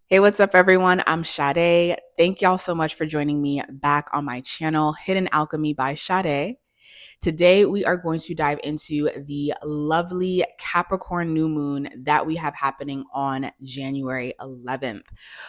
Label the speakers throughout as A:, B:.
A: Hey, what's up, everyone? I'm Sade. Thank y'all so much for joining me back on my channel, Hidden Alchemy by Sade. Today, we are going to dive into the lovely Capricorn New Moon that we have happening on January 11th.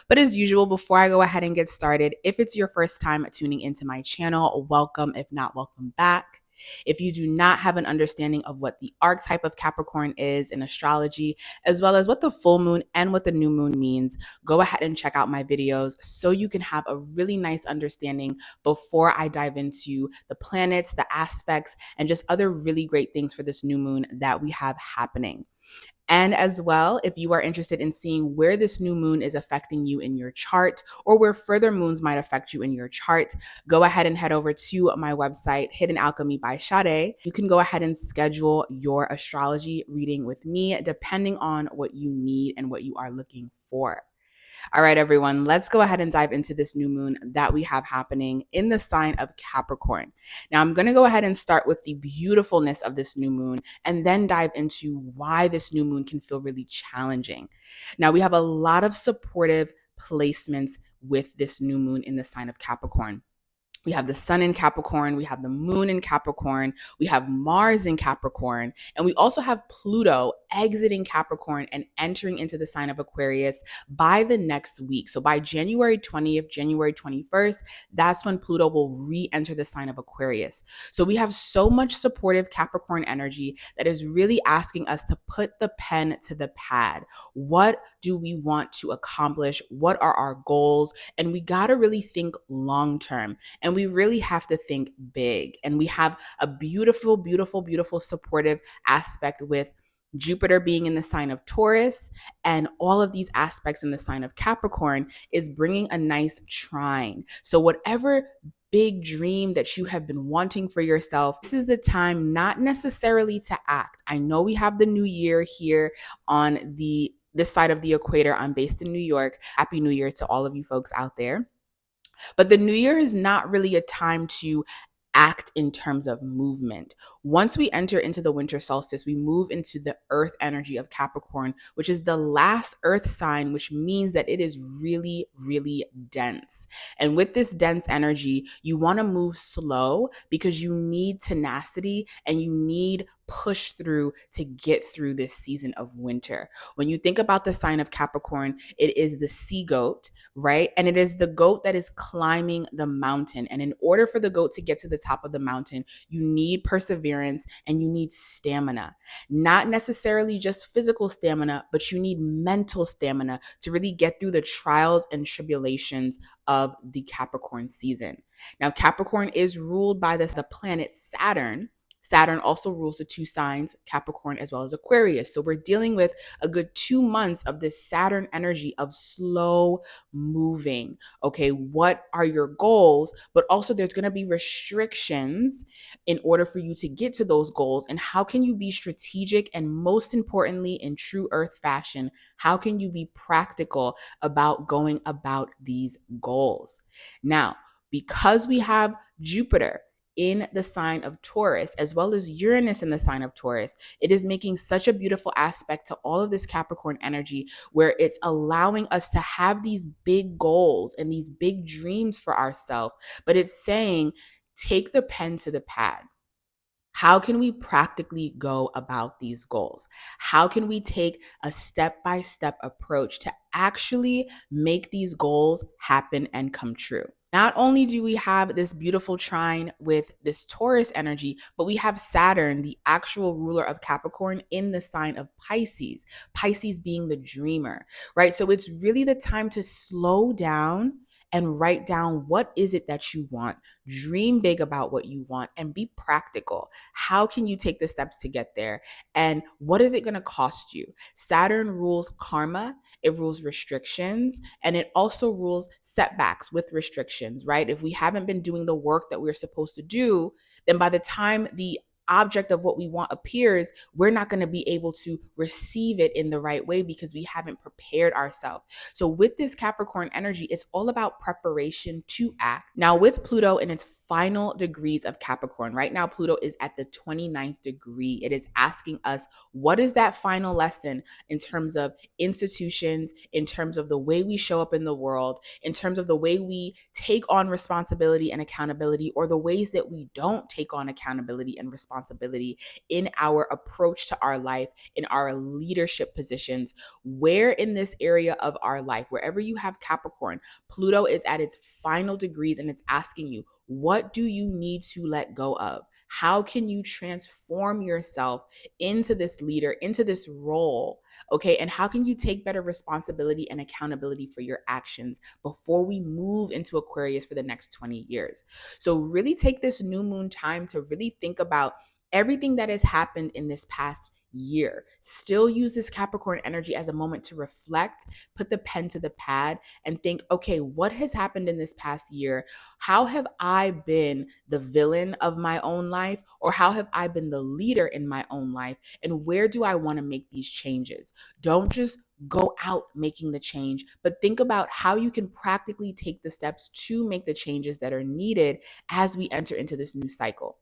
A: But as usual, before I go ahead and get started, if it's your first time tuning into my channel, welcome. If not, welcome back. If you do not have an understanding of what the archetype of Capricorn is in astrology, as well as what the full moon and what the new moon means, go ahead and check out my videos so you can have a really nice understanding before I dive into the planets, the aspects, and just other really great things for this new moon that we have happening. And as well, if you are interested in seeing where this new moon is affecting you in your chart or where further moons might affect you in your chart, go ahead and head over to my website, Hidden Alchemy by Sade. You can go ahead and schedule your astrology reading with me depending on what you need and what you are looking for. All right, everyone, let's go ahead and dive into this new moon that we have happening in the sign of Capricorn. Now, I'm going to go ahead and start with the beautifulness of this new moon and then dive into why this new moon can feel really challenging. Now, we have a lot of supportive placements with this new moon in the sign of Capricorn. We have the sun in Capricorn, we have the moon in Capricorn, we have Mars in Capricorn, and we also have Pluto exiting Capricorn and entering into the sign of Aquarius by the next week. So by January 20th, January 21st, that's when Pluto will re-enter the sign of Aquarius. So we have so much supportive Capricorn energy that is really asking us to put the pen to the pad. What do we want to accomplish? What are our goals? And we got to really think long term. And we really have to think big. And we have a beautiful, beautiful, beautiful supportive aspect with Jupiter being in the sign of Taurus, and all of these aspects in the sign of Capricorn is bringing a nice trine. So whatever big dream that you have been wanting for yourself, this is the time not necessarily to act. I know we have the new year here on this side of the equator. I'm based in New York. Happy New Year to all of you folks out there. But the new year is not really a time to act in terms of movement. Once we enter into the winter solstice, we move into the earth energy of Capricorn, which is the last earth sign, which means that it is really, really dense. And with this dense energy, you want to move slow because you need tenacity and you need push through to get through this season of winter. When you think about the sign of Capricorn, it is the sea goat, right? And it is the goat that is climbing the mountain. And in order for the goat to get to the top of the mountain, you need perseverance and you need stamina. Not necessarily just physical stamina, but you need mental stamina to really get through the trials and tribulations of the Capricorn season. Now, Capricorn is ruled by the planet Saturn. Saturn also rules the two signs, Capricorn as well as Aquarius. So we're dealing with a good 2 months of this Saturn energy of slow moving. Okay, what are your goals? But also there's going to be restrictions in order for you to get to those goals. And how can you be strategic? And most importantly, in true Earth fashion, how can you be practical about going about these goals? Now, because we have Jupiter in the sign of Taurus, as well as Uranus in the sign of Taurus, it is making such a beautiful aspect to all of this Capricorn energy where it's allowing us to have these big goals and these big dreams for ourselves. But it's saying, take the pen to the pad. How can we practically go about these goals? How can we take a step-by-step approach to actually make these goals happen and come true? Not only do we have this beautiful trine with this Taurus energy, but we have Saturn, the actual ruler of Capricorn, in the sign of Pisces, Pisces being the dreamer, right? So it's really the time to slow down and write down what is it that you want. Dream big about what you want and be practical. How can you take the steps to get there? And what is it going to cost you? Saturn rules karma, it rules restrictions, and it also rules setbacks with restrictions, right? If we haven't been doing the work that we're supposed to do, then by the time the object of what we want appears, we're not going to be able to receive it in the right way because we haven't prepared ourselves. So with this Capricorn energy, it's all about preparation to act. Now with Pluto in its final degrees of Capricorn, right now Pluto is at the 29th degree. It is asking us, what is that final lesson in terms of institutions, in terms of the way we show up in the world, in terms of the way we take on responsibility and accountability, or the ways that we don't take on accountability and responsibility in our approach to our life, in our leadership positions. Where in this area of our life, wherever you have Capricorn, Pluto is at its final degrees and it's asking you, what do you need to let go of? How can you transform yourself into this leader, into this role? Okay. And how can you take better responsibility and accountability for your actions before we move into Aquarius for the next 20 years? So, really take this new moon time to really think about everything that has happened in this past year. Still use this Capricorn energy as a moment to reflect, put the pen to the pad, and think, okay, what has happened in this past year? How have I been the villain of my own life? Or how have I been the leader in my own life? And where do I want to make these changes? Don't just go out making the change, but think about how you can practically take the steps to make the changes that are needed as we enter into this new cycle.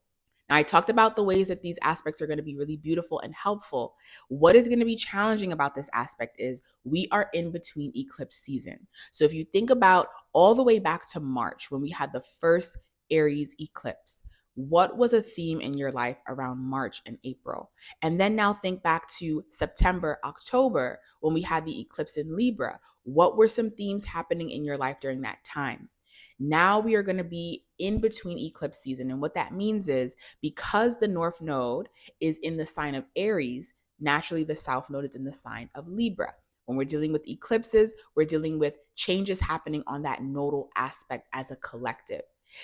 A: Now, I talked about the ways that these aspects are going to be really beautiful and helpful. What is going to be challenging about this aspect is we are in between eclipse season. So if you think about all the way back to March when we had the first Aries eclipse, what was a theme in your life around March and April? And then now think back to September, October, when we had the eclipse in Libra. What were some themes happening in your life during that time? Now we are going to be in between eclipse season. And what that means is because the North Node is in the sign of Aries, naturally the South Node is in the sign of Libra. When we're dealing with eclipses, we're dealing with changes happening on that nodal aspect as a collective.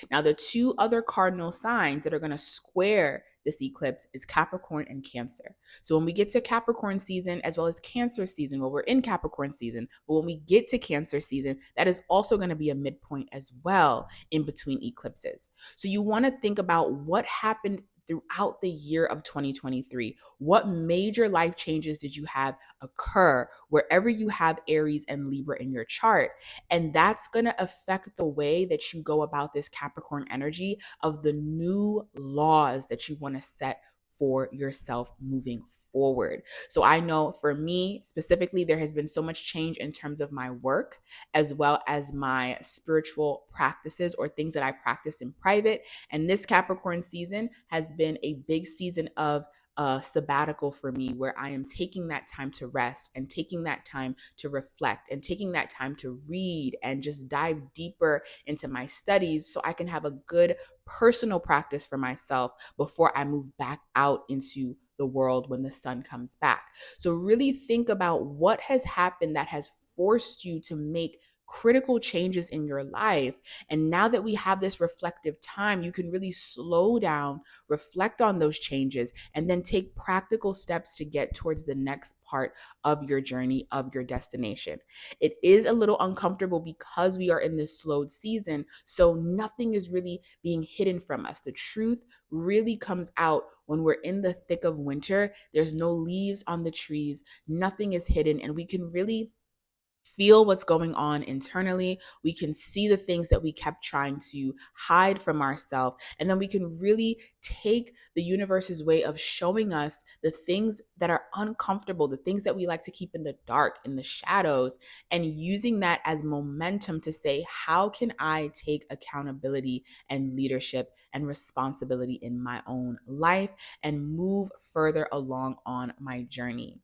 A: Now, the two other cardinal signs that are going to square this eclipse is Capricorn and Cancer. So when we get to Capricorn season as well as Cancer season, well, we're in Capricorn season, but when we get to Cancer season, that is also going to be a midpoint as well in between eclipses. So you want to think about what happened throughout the year of 2023. What major life changes did you have occur wherever you have Aries and Libra in your chart? And that's going to affect the way that you go about this Capricorn energy of the new laws that you want to set for yourself moving forward. So I know for me specifically, there has been so much change in terms of my work as well as my spiritual practices or things that I practice in private. And this Capricorn season has been a big season of sabbatical for me, where I am taking that time to rest and taking that time to reflect and taking that time to read and just dive deeper into my studies so I can have a good personal practice for myself before I move back out into the world when the sun comes back. So really think about what has happened that has forced you to make critical changes in your life. And now that we have this reflective time, you can really slow down, reflect on those changes, and then take practical steps to get towards the next part of your journey, of your destination. It is a little uncomfortable because we are in this slowed season, so nothing is really being hidden from us. The truth really comes out when we're in the thick of winter. There's no leaves on the trees, nothing is hidden, and we can really feel what's going on internally. We can see the things that we kept trying to hide from ourselves. And then we can really take the universe's way of showing us the things that are uncomfortable, the things that we like to keep in the dark, in the shadows, and using that as momentum to say, how can I take accountability and leadership and responsibility in my own life and move further along on my journey?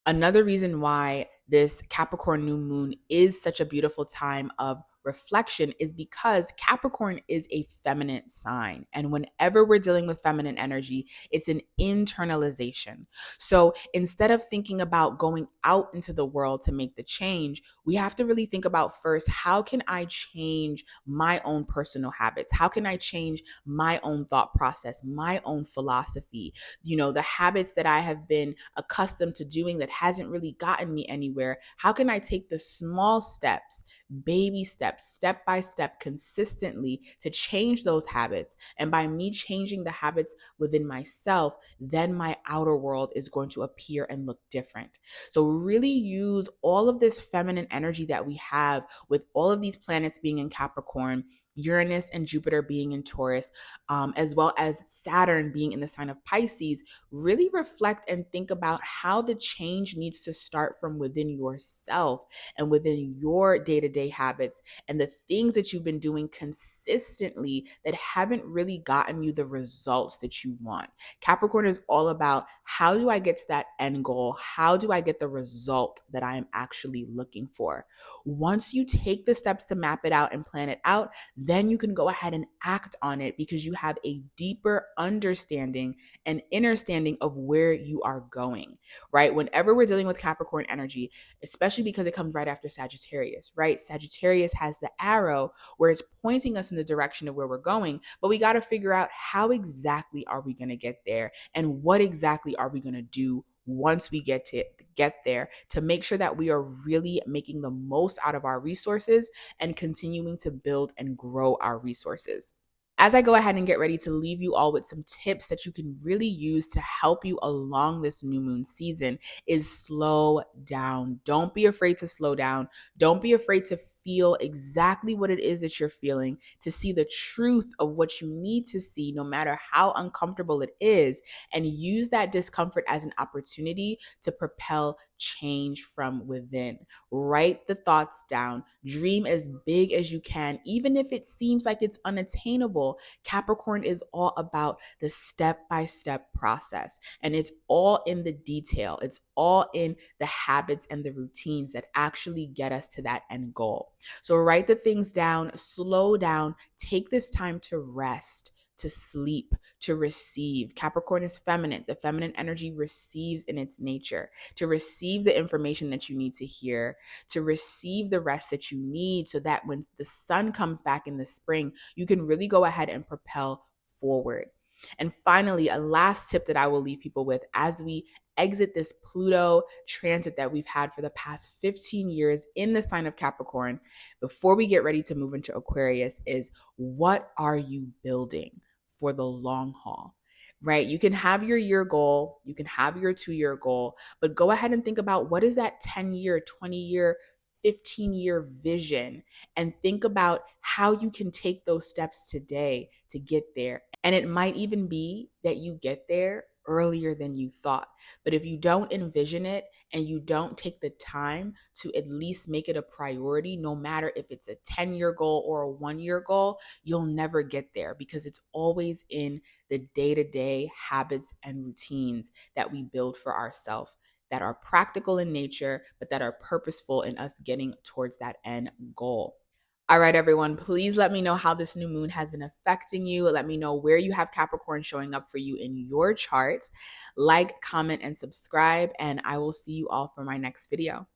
A: Another reason why this Capricorn new moon is such a beautiful time of reflection is because Capricorn is a feminine sign. And whenever we're dealing with feminine energy, it's an internalization. So instead of thinking about going out into the world to make the change, we have to really think about first, how can I change my own personal habits? How can I change my own thought process, my own philosophy? The habits that I have been accustomed to doing that hasn't really gotten me anywhere. How can I take the small steps baby steps, step by step, consistently to change those habits. And by me changing the habits within myself, then my outer world is going to appear and look different. So, really use all of this feminine energy that we have with all of these planets being in Capricorn, Uranus and Jupiter being in Taurus, as well as Saturn being in the sign of Pisces. Really reflect and think about how the change needs to start from within yourself and within your day to day habits and the things that you've been doing consistently that haven't really gotten you the results that you want. Capricorn is all about, how do I get to that end goal? How do I get the result that I am actually looking for? Once you take the steps to map it out and plan it out, then you can go ahead and act on it because you have a deeper understanding and understanding of where you are going, right? Whenever we're dealing with Capricorn energy, especially because it comes right after Sagittarius, right? Sagittarius has the arrow where it's pointing us in the direction of where we're going, but we got to figure out, how exactly are we going to get there, and what exactly are we going to do once we get there, to make sure that we are really making the most out of our resources and continuing to build and grow our resources. As I go ahead and get ready to leave you all with some tips that you can really use to help you along this new moon season, is slow down. Don't be afraid to slow down. Don't be afraid to feel exactly what it is that you're feeling, to see the truth of what you need to see, no matter how uncomfortable it is, and use that discomfort as an opportunity to propel change from within. Write the thoughts down. Dream as big as you can, even if it seems like it's unattainable. Capricorn is all about the step-by-step process, and it's all in the detail. It's all in the habits and the routines that actually get us to that end goal. So write the things down, slow down, take this time to rest, to sleep, to receive. Capricorn is feminine. The feminine energy receives in its nature, to receive the information that you need to hear, to receive the rest that you need, so that when the sun comes back in the spring, you can really go ahead and propel forward. And finally, a last tip that I will leave people with as we exit this Pluto transit that we've had for the past 15 years in the sign of Capricorn, before we get ready to move into Aquarius, is, what are you building for the long haul? Right? You can have your year goal, you can have your 2-year goal, but go ahead and think about, what is that 10-year, 20-year, 15-year vision, and think about how you can take those steps today to get there. And it might even be that you get there earlier than you thought. But if you don't envision it and you don't take the time to at least make it a priority, no matter if it's a 10-year goal or a 1-year goal, you'll never get there, because it's always in the day-to-day habits and routines that we build for ourselves, that are practical in nature, but that are purposeful in us getting towards that end goal. All right, everyone, please let me know how this new moon has been affecting you. Let me know where you have Capricorn showing up for you in your charts. Like, comment, and subscribe, and I will see you all for my next video.